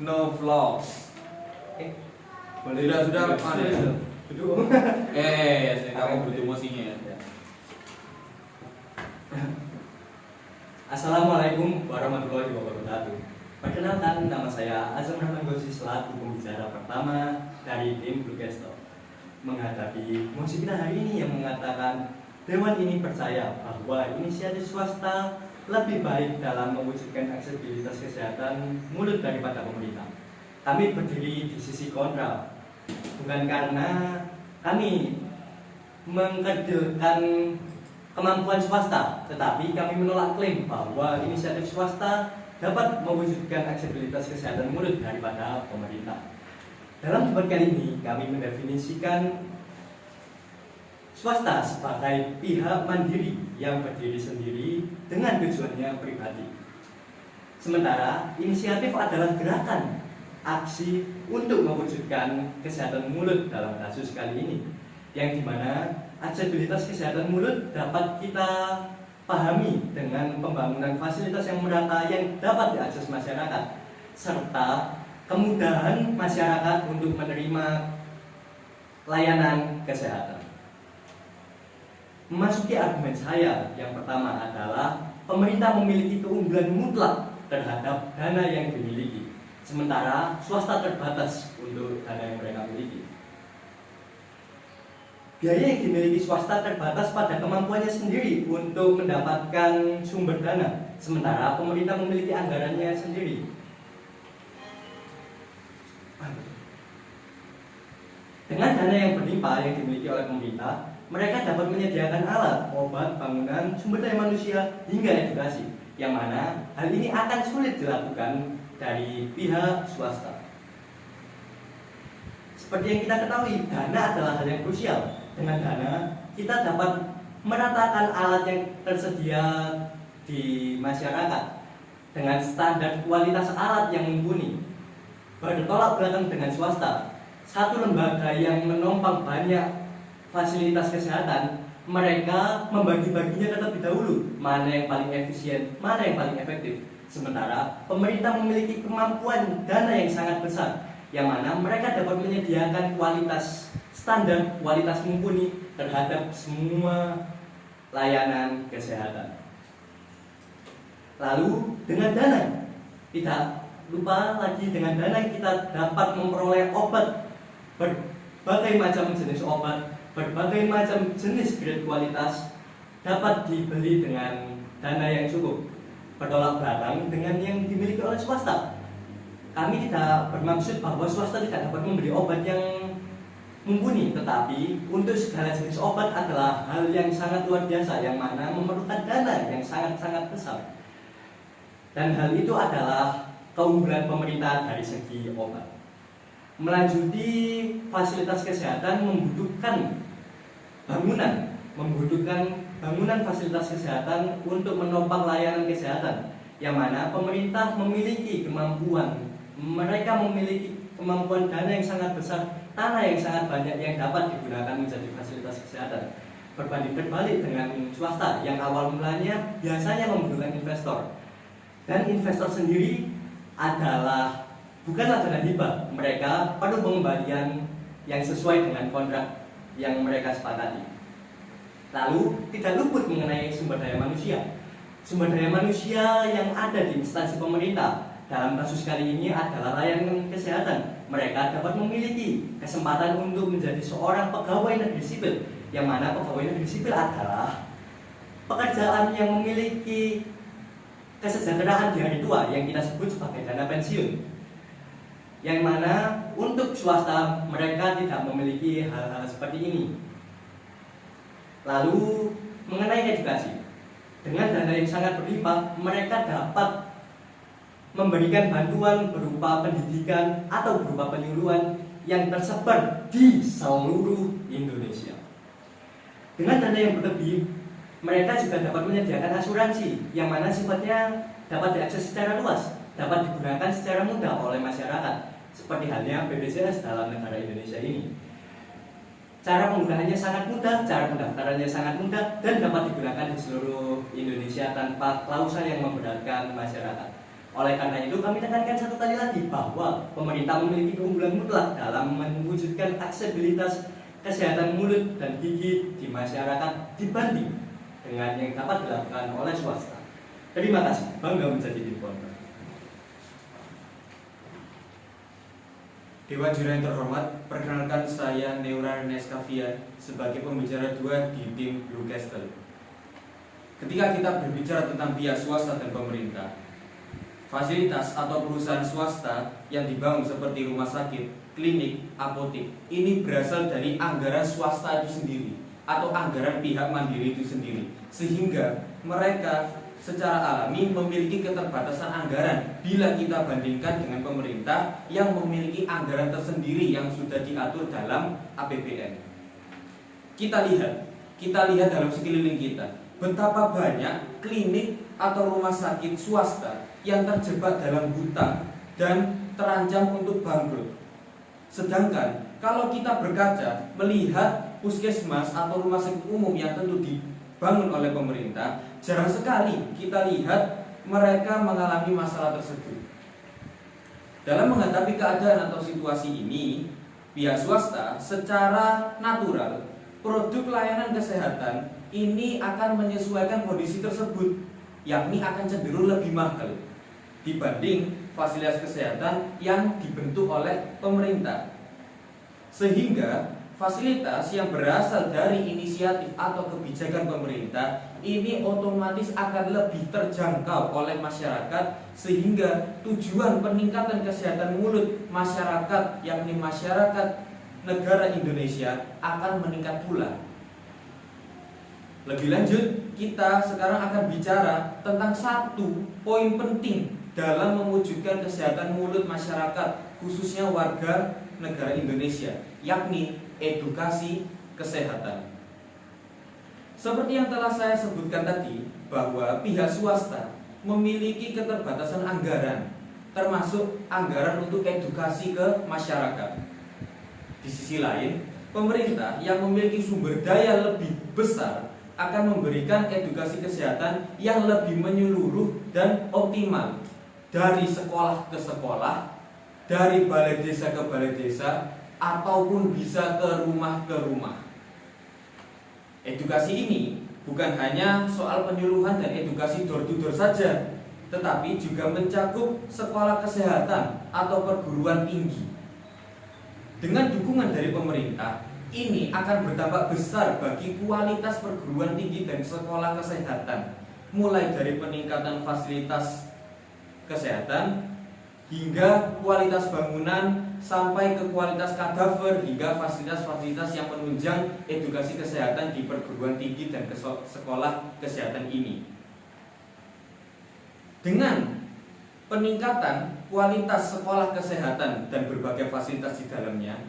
No vlogs. Boleh Sudah, sudah. duduk. Kamu butuh mosinya ya. Assalamualaikum warahmatullahi wabarakatuh. Perkenalkan, nama saya Azam Rahman Gosi selaku pembicara pertama dari tim Bluecaster. Menghadapi mosi kita hari ini yang mengatakan Dewan ini percaya bahwa inisiatif swasta lebih baik dalam mewujudkan aksesibilitas kesehatan mulut daripada pemerintah. Kami berdiri di sisi kontra, bukan karena kami mengkerdilkan kemampuan swasta, tetapi kami menolak klaim bahwa inisiatif swasta dapat mewujudkan aksesibilitas kesehatan mulut daripada pemerintah. Dalam debat kali ini, kami mendefinisikan swasta sebagai pihak mandiri yang berdiri sendiri dengan tujuannya pribadi. Sementara inisiatif adalah gerakan aksi untuk mewujudkan kesehatan mulut dalam kasus kali ini, yang dimana aksesibilitas kesehatan mulut dapat kita pahami dengan pembangunan fasilitas yang merata yang dapat diakses masyarakat, serta kemudahan masyarakat untuk menerima layanan kesehatan. Memasuki argumen saya, yang pertama adalah pemerintah memiliki keunggulan mutlak terhadap dana yang dimiliki, sementara swasta terbatas untuk dana yang mereka miliki. Biaya yang dimiliki swasta terbatas pada kemampuannya sendiri untuk mendapatkan sumber dana, sementara pemerintah memiliki anggarannya sendiri. Dengan dana yang berlimpah yang dimiliki oleh pemerintah, mereka dapat menyediakan alat, obat, bangunan, sumber daya manusia, hingga edukasi, yang mana hal ini akan sulit dilakukan dari pihak swasta. Seperti yang kita ketahui, dana adalah hal yang krusial. Dengan dana, kita dapat meratakan alat yang tersedia di masyarakat dengan standar kualitas alat yang mumpuni. Bertolak belakang dengan swasta, satu lembaga yang menopang banyak fasilitas kesehatan, mereka membagi-baginya terlebih dahulu, mana yang paling efisien, mana yang paling efektif. Sementara pemerintah memiliki kemampuan dana yang sangat besar, yang mana mereka dapat menyediakan kualitas standar, kualitas mumpuni terhadap semua layanan kesehatan. Lalu dengan dana, tidak lupa lagi dengan dana kita dapat memperoleh obat, berbagai macam jenis obat, berbagai macam jenis grade kualitas dapat dibeli dengan dana yang cukup. Bertolak belakang dengan yang dimiliki oleh swasta. Kami tidak bermaksud bahwa swasta tidak dapat membeli obat yang mumpuni, tetapi untuk segala jenis obat adalah hal yang sangat luar biasa, yang mana memerlukan dana yang sangat-sangat besar. Dan hal itu adalah keunggulan pemerintah dari segi obat. Melanjuti fasilitas kesehatan membutuhkan bangunan fasilitas kesehatan untuk menopang layanan kesehatan, yang mana pemerintah memiliki kemampuan, mereka memiliki kemampuan dana yang sangat besar, tanah yang sangat banyak yang dapat digunakan menjadi fasilitas kesehatan. Berbanding terbalik dengan swasta yang awal mulanya biasanya membutuhkan investor, dan investor sendiri bukanlah dana hibah, mereka perlu pengembalian yang sesuai dengan kontrak yang mereka sepakati. Lalu tidak luput mengenai sumber daya manusia. Sumber daya manusia yang ada di instansi pemerintah dalam kasus kali ini adalah layanan kesehatan. Mereka dapat memiliki kesempatan untuk menjadi seorang pegawai negeri sipil, yang mana pegawai negeri sipil adalah pekerjaan yang memiliki kesejahteraan di hari tua yang kita sebut sebagai dana pensiun, yang mana untuk swasta mereka tidak memiliki hal-hal seperti ini. Lalu mengenai edukasi, dengan dana yang sangat berlimpah, mereka dapat memberikan bantuan berupa pendidikan atau berupa penyuluhan yang tersebar di seluruh Indonesia. Dengan dana yang berlebih, mereka juga dapat menyediakan asuransi yang mana sifatnya dapat diakses secara luas, dapat digunakan secara mudah oleh masyarakat, seperti halnya BPJS dalam negara Indonesia ini. Cara penggunaannya sangat mudah, cara pendaftarannya sangat mudah, dan dapat digunakan di seluruh Indonesia tanpa klausa yang memberatkan masyarakat. Oleh karena itu kami tekankan satu kali lagi bahwa pemerintah memiliki keunggulan mutlak dalam mewujudkan aksesibilitas kesehatan mulut dan gigi di masyarakat dibanding dengan yang dapat dilakukan oleh swasta. Terima kasih, bangga menjadi reporter. Dewan Juri yang terhormat, perkenalkan saya Neura Neskavia sebagai pembicara 2 di tim Blue Castle. Ketika kita berbicara tentang pihak swasta dan pemerintah, fasilitas atau perusahaan swasta yang dibangun seperti rumah sakit, klinik, apotek, ini berasal dari anggaran swasta itu sendiri atau anggaran pihak mandiri itu sendiri, sehingga mereka secara alami memiliki keterbatasan anggaran bila kita bandingkan dengan pemerintah yang memiliki anggaran tersendiri yang sudah diatur dalam APBN. Kita lihat dalam sekeliling kita, betapa banyak klinik atau rumah sakit swasta yang terjebak dalam hutang dan terancam untuk bangkrut. Sedangkan kalau kita berkaca melihat puskesmas atau rumah sakit umum yang tentu dibangun oleh pemerintah, jarang sekali kita lihat mereka mengalami masalah tersebut. Dalam menghadapi keadaan atau situasi ini, pihak swasta secara natural produk layanan kesehatan ini akan menyesuaikan kondisi tersebut, yakni akan cenderung lebih mahal dibanding fasilitas kesehatan yang dibentuk oleh pemerintah. Sehingga fasilitas yang berasal dari inisiatif atau kebijakan pemerintah ini otomatis akan lebih terjangkau oleh masyarakat, sehingga tujuan peningkatan kesehatan mulut masyarakat, yakni masyarakat negara Indonesia, akan meningkat pula. Lebih lanjut, kita sekarang akan bicara tentang satu poin penting dalam mewujudkan kesehatan mulut masyarakat, khususnya warga negara Indonesia, yakni edukasi kesehatan. Seperti yang telah saya sebutkan tadi, bahwa pihak swasta memiliki keterbatasan anggaran, termasuk anggaran untuk edukasi ke masyarakat. Di sisi lain, pemerintah yang memiliki sumber daya lebih besar akan memberikan edukasi kesehatan yang lebih menyeluruh dan optimal, dari sekolah ke sekolah, dari balai desa ke balai desa, ataupun bisa ke rumah. Edukasi ini bukan hanya soal penyuluhan dan edukasi door to door saja, tetapi juga mencakup sekolah kesehatan atau perguruan tinggi. Dengan dukungan dari pemerintah, ini akan berdampak besar bagi kualitas perguruan tinggi dan sekolah kesehatan, mulai dari peningkatan fasilitas kesehatan hingga kualitas bangunan, sampai ke kualitas kadaver, hingga fasilitas-fasilitas yang menunjang edukasi kesehatan di perguruan tinggi dan sekolah kesehatan ini. Dengan peningkatan kualitas sekolah kesehatan dan berbagai fasilitas di dalamnya,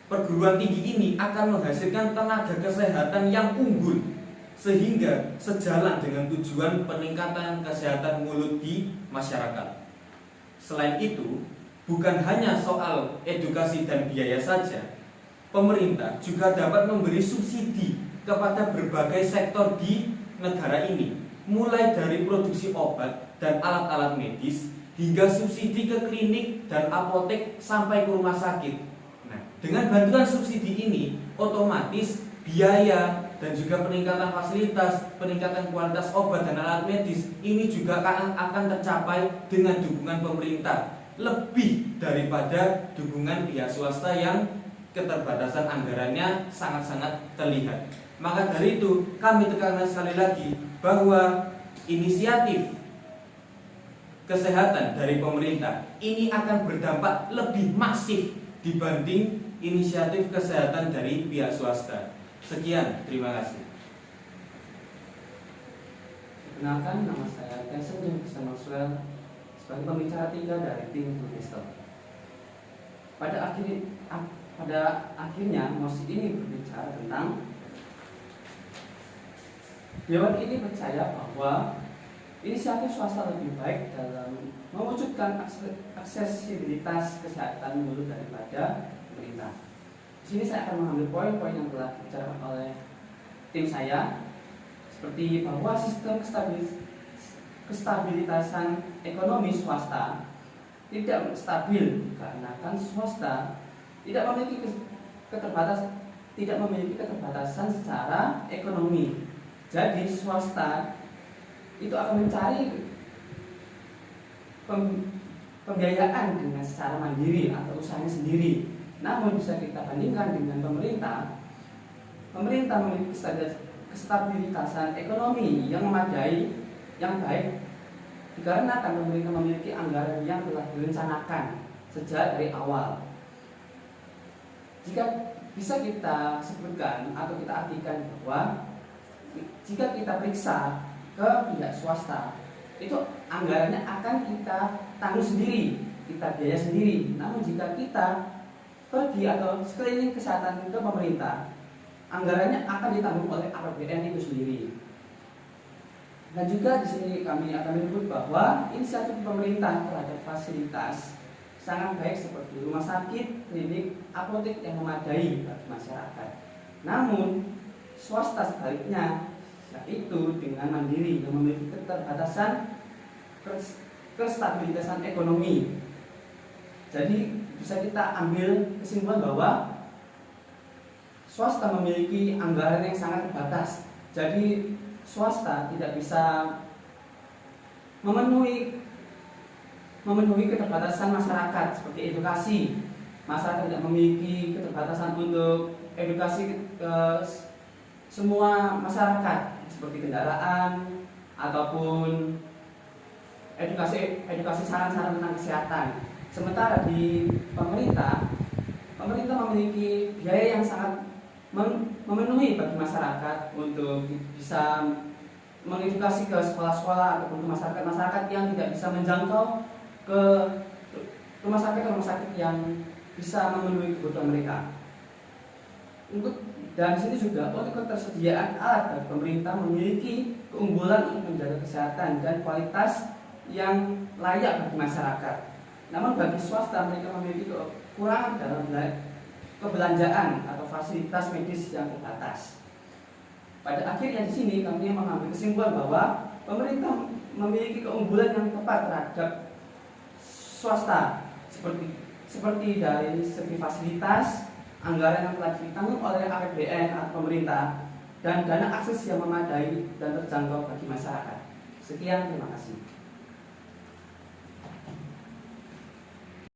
perguruan tinggi ini akan menghasilkan tenaga kesehatan yang unggul, sehingga sejalan dengan tujuan peningkatan kesehatan mulut di masyarakat. Selain itu, bukan hanya soal edukasi dan biaya saja, pemerintah juga dapat memberi subsidi kepada berbagai sektor di negara ini, mulai dari produksi obat dan alat-alat medis, hingga subsidi ke klinik dan apotek sampai ke rumah sakit. Nah, dengan bantuan subsidi ini, otomatis biaya dan juga peningkatan fasilitas, peningkatan kualitas obat dan alat medis ini juga akan tercapai dengan dukungan pemerintah, lebih daripada dukungan pihak swasta yang keterbatasan anggarannya sangat-sangat terlihat. Maka dari itu, kami tekankan sekali lagi bahwa inisiatif kesehatan dari pemerintah ini akan berdampak lebih masif dibanding inisiatif kesehatan dari pihak swasta. Sekian, terima kasih. Perkenalkan, nama saya Tyson James Maxwell sebagai pembicara 3 dari tim Bristol. Pada akhirnya mosi ini berbicara tentang Dewan ini percaya bahwa inisiatif swasta lebih baik dalam mewujudkan aksesibilitas kesehatan mulut daripada pemerintah. Di sini saya akan mengambil poin-poin yang telah dibicarakan oleh tim saya, seperti bahwa sistem kestabilitasan ekonomi swasta tidak stabil karena kan swasta tidak memiliki keterbatasan secara ekonomi. Jadi swasta itu akan mencari pembiayaan dengan secara mandiri atau usahanya sendiri. Namun bisa kita bandingkan dengan pemerintah. Pemerintah memiliki kestabilitasan ekonomi yang memadai, yang baik, dikarenakan pemerintah memiliki anggaran yang telah direncanakan sejak dari awal. Jika bisa kita sebutkan atau kita artikan bahwa jika kita periksa ke pihak swasta, itu anggarannya akan kita tanggung sendiri, kita biaya sendiri. Namun jika kita pergi atau screening kesehatan ke pemerintah, anggarannya akan ditanggung oleh APBN itu sendiri. Dan juga di sini kami akan menyebut bahwa inisiatif pemerintah terhadap fasilitas sangat baik seperti rumah sakit, klinik, apotek yang memadai bagi masyarakat. Namun swasta sebaliknya, yaitu dengan mandiri yang memiliki keterbatasan kestabilitasan ekonomi. Jadi bisa kita ambil kesimpulan bahwa swasta memiliki anggaran yang sangat terbatas. Jadi swasta tidak bisa memenuhi keterbatasan masyarakat seperti edukasi. Masyarakat tidak memiliki keterbatasan untuk edukasi ke semua masyarakat seperti kendaraan ataupun edukasi saran-saran tentang kesehatan. Sementara di pemerintah memiliki biaya yang sangat memenuhi bagi masyarakat untuk bisa mengedukasi ke sekolah-sekolah ataupun ke masyarakat yang tidak bisa menjangkau ke rumah sakit yang bisa memenuhi kebutuhan mereka. Dan di sini juga untuk ketersediaan alat dari pemerintah memiliki keunggulan untuk menjaga kesehatan dan kualitas yang layak bagi masyarakat. Namun bagi swasta mereka memiliki kekurangan dalam kebelanjaan atau fasilitas medis yang terbatas. Pada akhirnya di sini kami mengambil kesimpulan bahwa pemerintah memiliki keunggulan yang tepat terhadap swasta seperti dari segi fasilitas, anggaran yang telah ditanggung oleh APBN atau pemerintah, dan dana akses yang memadai dan terjangkau bagi masyarakat. Sekian, terima kasih.